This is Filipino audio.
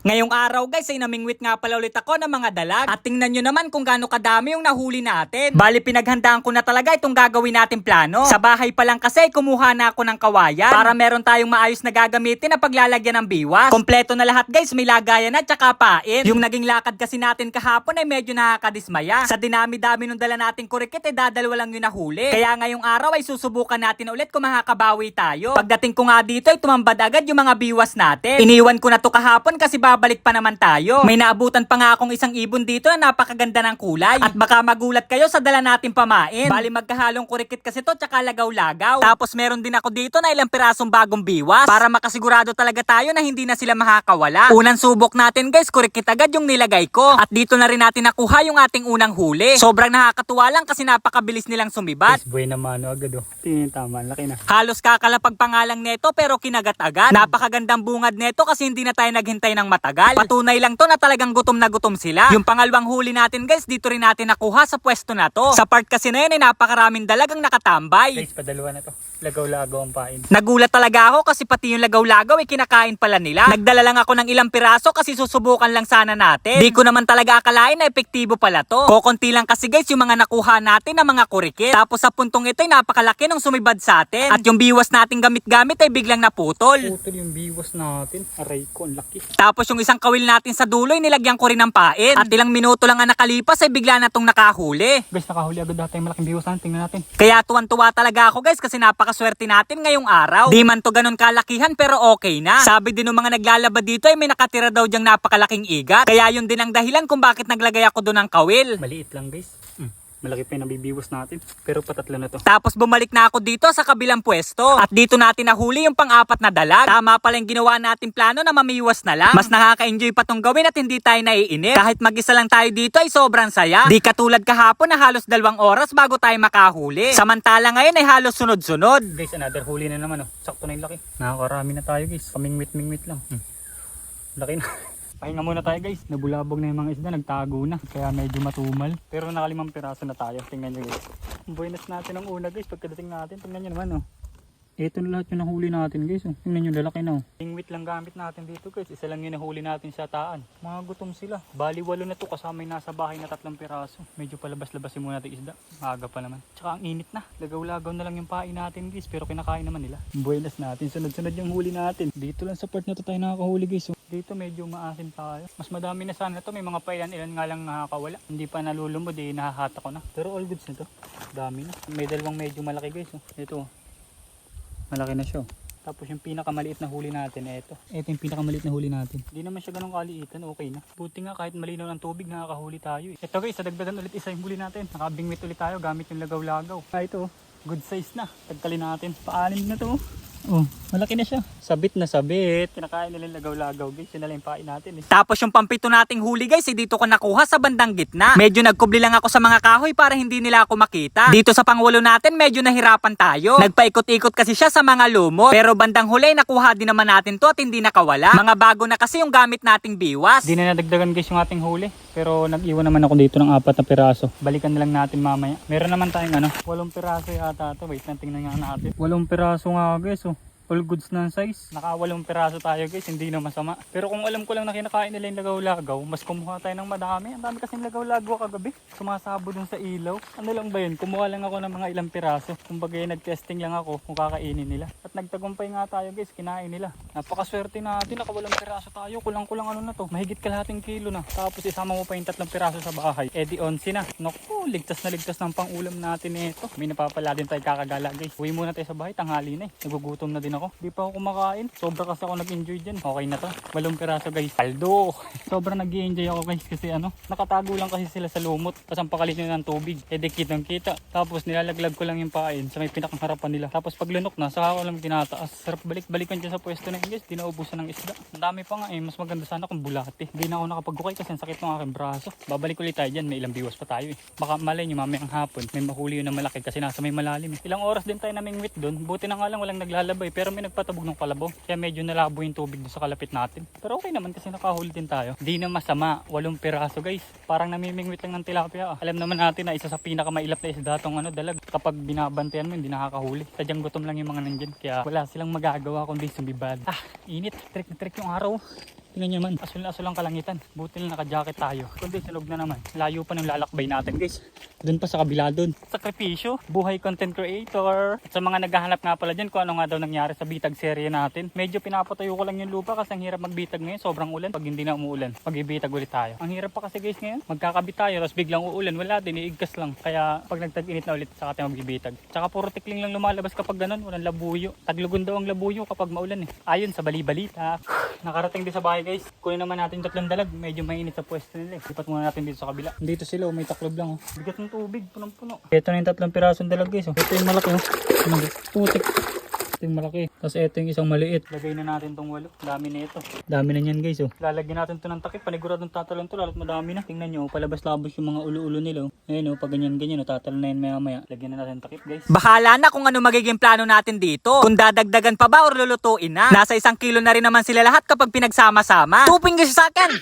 Ngayong araw guys ay namingwit nga pala ulit ako ng mga dalag. At tingnan nyo naman kung gaano kadami yung nahuli natin. Bali pinaghandaan ko na talaga itong gagawin natin plano. Sa bahay pa lang kasi kumuha na ako ng kawayan para meron tayong maayos na gagamitin na paglalagyan ng biwas. Kompleto na lahat guys, may lagayan at saka pain. Yung naging lakad kasi natin kahapon ay medyo nakakadismaya. Sa dinami-dami nung dala nating kurikit ay dadalawa lang yung nahuli. Kaya ngayong araw ay susubukan natin ulit kung makakabawi tayo. Pagdating ko nga dito ay tumambad agad yung mga biwas natin. Iniwan ko na to kahapon kasi babalik pa naman tayo. May naabutan pa nga akong isang ibon dito na napakaganda ng kulay. At baka magulat kayo sa dala natin pamain. Bali magkahalong kurikit kasi to tsaka lagaw-lagaw. Tapos meron din ako dito na ilang pirasong bagong biwas para makasigurado talaga tayo na hindi na sila makakawala. Unang subok natin guys, kurikit agad yung nilagay ko. At dito na rin natin nakuha yung ating unang huli. Sobrang nakakatuwa lang kasi napakabilis nilang sumibat. Buhay naman agad oh. Tingin tama, laki na. Halos kakalapag pangalang neto pero kinagat agad. Napakagandang bungad neto kasi hindi na tayo naghintay ng matagal. Patunay lang to na talagang gutom na gutom sila. Yung pangalawang huli natin guys, dito rin natin nakuha sa pwesto na to. Sa part kasi na yun ay napakaraming dalagang nakatambay. Guys, padalawa na to. Lagaw-lagaw ang pain. Nagulat talaga ako kasi pati yung lagaw-lagaw ay kinakain pala nila. Nagdala lang ako ng ilang piraso kasi susubukan lang sana natin. Di ko naman talaga akalain na epektibo pala to. Kokonti lang kasi guys yung mga nakuha natin na mga kurikit. Tapos sa puntong ito ay napakalaki nung sumibad sa atin. At yung biwas nating gamit-gamit ay biglang naputol. Putol yung biwas natin. Aray ko, ang laki. Tapos yung isang kawil natin sa dulo ay nilagyan ko rin ng pain. At ilang minuto lang ang nakalipas ay bigla na tong nakahuli. Guys, nakahuli agad dati yung malaking biwas natin. Tingnan natin. Kaya tuwan-tuwa talaga ako guys kasi napakaswerte natin ngayong araw. Di man to ganun kalakihan pero okay na. Sabi din ng mga naglalaba dito ay may nakatira daw dyang napakalaking igat. Kaya yun din ang dahilan kung bakit naglagay ako doon ng kawil. Maliit lang guys. Malaki pa yung nabibiwas natin. Pero patatlo na to. Tapos bumalik na ako dito sa kabilang pwesto. At dito natin nahuli yung pang-apat na dalag. Tama pala yung ginawa natin plano na mamiwas na lang. Mas nakaka-enjoy pa tong gawin at hindi tayo naiinip. Kahit mag-isa lang tayo dito ay sobrang saya. Di katulad kahapon na halos 2 oras bago tayo makahuli. Samantala ngayon ay halos sunod-sunod. Guys, another huli na naman oh. Sakto na yung laki. Nakakarami na tayo guys. Kamingwit-mingwit lang. Laki na. Pahinga muna tayo guys. Nabulabog na yung mga isda. Nagtago na. Kaya medyo matumal. Pero nakalimang piraso na tayo. Tingnan nyo guys. Buenas natin ang una guys. Pagkadating natin. Tingnan nyo naman oh. Ito na lahat yung nahuli natin guys oh. Tingnan nyo lalaki na oh. Pingwit lang gamit natin dito guys. Isa lang yung nahuli natin sa taan. Mga gutom sila. Bali 8 na to kasama yung nasa bahay na 3 piraso. Medyo palabas-labasin muna natin isda. Maaga pa naman. Tsaka ang init na. Lagaw-lagaw na lang yung pain natin guys. Pero kinakain naman nila. Buenas natin. Sunod-sunod yung huli natin. Dito lang sa part na to tayo nakakahuli guys oh. Dito medyo maasin tayo. Mas madami na sana to. May mga pailan-ilan nga lang nakakawala. Hindi pa nalulumod eh. Nahahata ko na. Pero all goods na to. Dami na. May dalawang medyo malaki guys oh. Ito oh. Malaki na siya. Tapos yung pinakamaliit na huli natin, ito yung pinakamaliit na huli natin. Hindi naman siya ganun kaliitan, okay na. Buti nga kahit malinaw ng tubig, nakakahuli tayo. Ito guys, sadagdagan ulit isa yung huli natin. Nakabingwit ulit tayo gamit yung lagaw-lagaw. Ito, good size na. Tagkalin natin. Paanin na to. Oh, malaki na siya. Sabit na sabit. Kinakain nila yung lagaw-lagaw guys. Yun na lang yung pain natin eh. Tapos yung pampito nating huli guys, dito ko nakuha sa bandang gitna. Medyo nagkubli lang ako sa mga kahoy para hindi nila ako makita. Dito sa pangwalo natin, medyo nahirapan tayo. Nagpaikot-ikot kasi siya sa mga lumot. Pero bandang huli, nakuha din naman natin to at hindi nakawala. Mga bago na kasi yung gamit nating biwas. Di na nadagdagan guys yung ating huli. Pero nag-iwan naman ako dito ng 4 na piraso. Balikan na lang natin mamaya. Meron naman tayong 8 piraso yata to. Wait, tingnan nga natin. 8 piraso nga guys oh. All goods na size. Naka 8 piraso tayo guys, hindi na masama. Pero kung alam ko lang na kinakain nila yung lagaw-lagaw, mas kumuha tayo ng madami. Ang dami kasing lagaw-lagaw kagabi. Sumasabo dun sa ilaw. Ano lang ba yun? Kumuha lang ako ng mga ilang piraso. Kumbaga nag-testing lang ako kung kakainin nila. At nagtagumpay nga tayo guys, kinain nila. Napakaswerte natin, naka 8 piraso tayo. Kulang-kulang ano na to. Mahigit kalahating kilo na. Tapos isama mo pa yung 3 piraso sa bahay. Eh di 11 na. Naku, ligtas na ligtas ng pang-ulam natin ito. May napapala din tayo kakagala guys. Uwi muna tayo sa bahay, tanghali na eh. Nagugutom na din ako. Di pa ako kumakain. Sobra kasi ako nag-enjoy dyan. Okay na to. 8 piraso guys. Paldo! Sobrang nag-enjoy ako guys kasi nakatago lang kasi sila sa lumot. Tapos ang pakalit nyo ng tubig. Eh di kitang kita. Tapos nilalaglag ko lang yung pain sa may pinakang harapan nila. Tapos pag lunok na, saka ko lang tinataas. Sarap balik-balikan dyan sa pwesto na yun guys. Di naubusan ng isda. Ang dami pa nga eh. Mas maganda sana kung bulate. Di na ako nakapag-ukay kasi ang sakit ng aking braso. Babalik ulit tayo dyan. May ilang biwas pa tayo eh. Baka malay nyo mamayang hapon. May mahuli yun na malaki kasi nasa may malalim eh. Ilang oras din tayo namingwit doon. Buti na nga lang walang naglalabay. Pero may nagpatabog ng kalabaw. Kaya medyo nalabo yung tubig doon sa kalapit natin. Pero okay naman kasi nakahuli din tayo. Di na masama. 8 piraso guys. Parang namimingwit lang ng tilapia. Alam naman natin na isa sa pinakamailap na isda tong dalag. Kapag binabantayan mo hindi nakakahuli. Sadyang gutom lang yung mga nandyan. Kaya wala silang magagawa kundi sumibad. Init. Trick na trick yung araw. Tingnan nyo naman, asul-asul ang kalangitan. Buti lang naka-jacket tayo. Kundi sunog na naman. Layo pa ng lalakbay natin guys. Doon pa sa kabila doon. Sakripisyo, buhay content creator. At sa mga naghahanap nga pala dyan kung ano nga daw nangyari sa bitag serye natin. Medyo pinapatayo ko lang yung lupa kasi ang hirap magbitag ngayon. Sobrang ulan pag hindi na umuulan. Pag ibitag ulit tayo. Ang hirap pa kasi guys ngayon. Magkakabit tayo tapos biglang uulan. Wala din, iigkas lang. Kaya pag nagtag-init na ulit saka tayo magbibitag. Tsaka puro tikling lang lumalabas kapag ganun. Walang labuyo. Taglugon daw ang labuyo kapag maulan eh. Ayon sa bali-balita. Nakarating din sa bahay guys. Kunin naman natin 3 dalag. Medyo mainit sa pwesto nila eh. Lipat muna natin dito sa kabila. Dito sila may taklob lang oh. Bigat ng tubig. Punong-puno. Ito na yung 3 pirasong dalag guys oh. Ito yung malaki oh. Putik. Ito yung malaki. Tapos ito yung isang maliit. Lagay na natin tong 8. Dami na ito. Dami na yan guys oh. Lalagyan natin to ng takip. Paniguradong tatalon to. Lalo't madami na. Tingnan nyo. Palabas-labas yung mga ulo-ulo nila oh. Ayun oh. Pag ganyan-ganyan oh. Tatalon na yan maya-maya. Lagyan na natin takip guys. Bahala na kung ano magiging plano natin dito. Kung dadagdagan pa ba o lulutuin na. Nasa 1 kilo na rin naman sila lahat kapag pinagsama-sama. Tupin ka sa akin!